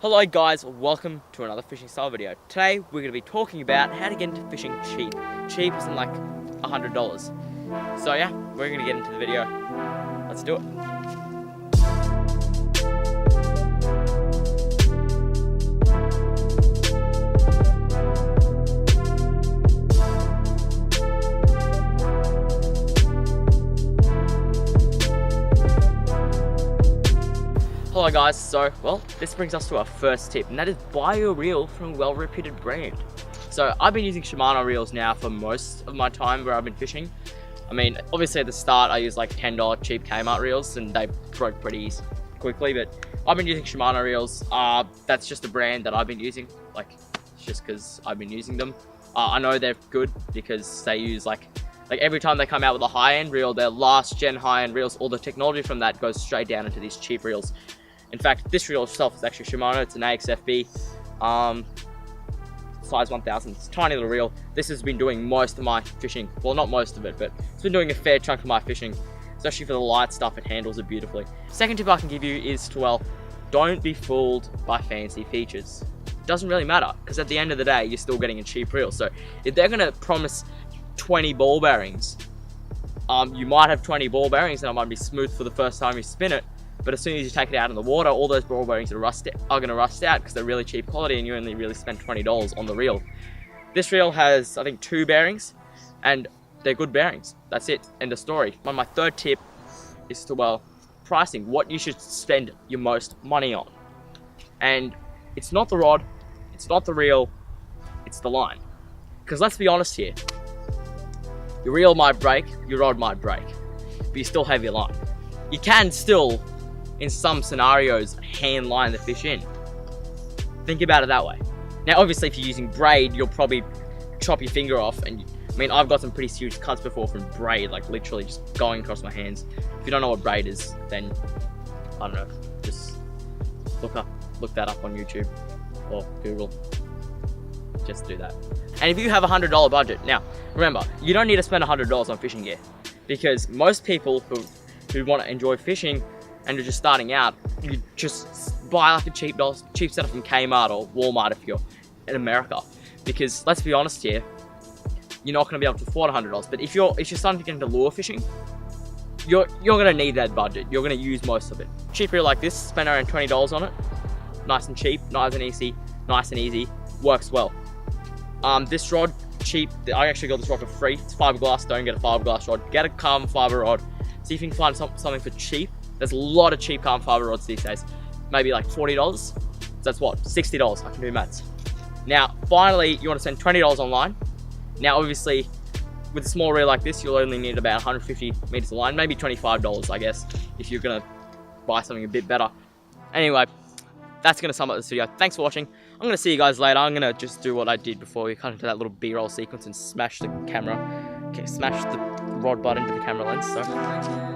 Hello guys, welcome to another fishing style video. Today we're going to be talking about how to get into fishing cheap. Cheap isn't like $100. So yeah, we're going to get into the video. Let's do it. Hello guys, so well, this brings us to our first tip, and that is buy a reel from a well-reputed brand. So I've been using Shimano reels now for most of my time where I've been fishing. I mean, obviously at the start I used like $10 cheap Kmart reels and they broke pretty quickly, but I've been using Shimano reels. That's just a brand that I've been using, like it's just because I've been using them. I know they're good because they use like every time they come out with a high-end reel, their last gen high-end reels, all the technology from that goes straight down into these cheap reels. In fact, this reel itself is actually Shimano. It's an AXFB, size 1000. It's a tiny little reel. This has been doing most of my fishing. Well, not most of it, but it's been doing a fair chunk of my fishing, especially for the light stuff. It handles it beautifully. Second tip I can give you is to, well, don't be fooled by fancy features. It doesn't really matter, because at the end of the day, you're still getting a cheap reel. So if they're going to promise 20 ball bearings, you might have 20 ball bearings and it might be smooth for the first time you spin it. But as soon as you take it out in the water, all those ball bearings are going to rust out because they're really cheap quality and you only really spend $20 on the reel. This reel has, I think, 2 bearings and they're good bearings. That's it, end of story. My third tip is to, well, pricing, what you should spend your most money on. And it's not the rod, it's not the reel, it's the line. Because let's be honest here, your reel might break, your rod might break, but you still have your line. You can still, in some scenarios, hand line the fish in. Think about it that way. Now obviously if you're using braid, you'll probably chop your finger off, and I mean I've got some pretty serious cuts before from braid, like literally just going across my hands. If you don't know what braid is, then I don't know, just look that up on YouTube or Google. Just do that. And if you have a $100 budget, now remember, you don't need to spend $100 on fishing gear, because most people who want to enjoy fishing and you're just starting out, you just buy like a cheap setup from Kmart or Walmart if you're in America. Because let's be honest here, you're not going to be able to afford $100. But if you're starting to get into lure fishing, you're going to need that budget. You're going to use most of it. Cheap reel like this, spend around $20 on it. Nice and cheap, nice and easy, works well. This rod, cheap. I actually got this rod for free. It's fiberglass. Don't get a fiberglass rod. Get a carbon fiber rod. See if you can find something for cheap. There's a lot of cheap carbon fiber rods these days. Maybe like $40. So that's what? $60. I can do maths. Now, finally, you want to spend $20 online. Now, obviously, with a small reel like this, you'll only need about 150 meters of line, maybe $25, I guess, if you're going to buy something a bit better. Anyway, that's going to sum up this video. Thanks for watching. I'm going to see you guys later. I'm going to just do what I did before. We cut into that little B-roll sequence and smash the camera. Okay, smash the rod butt into the camera lens. So.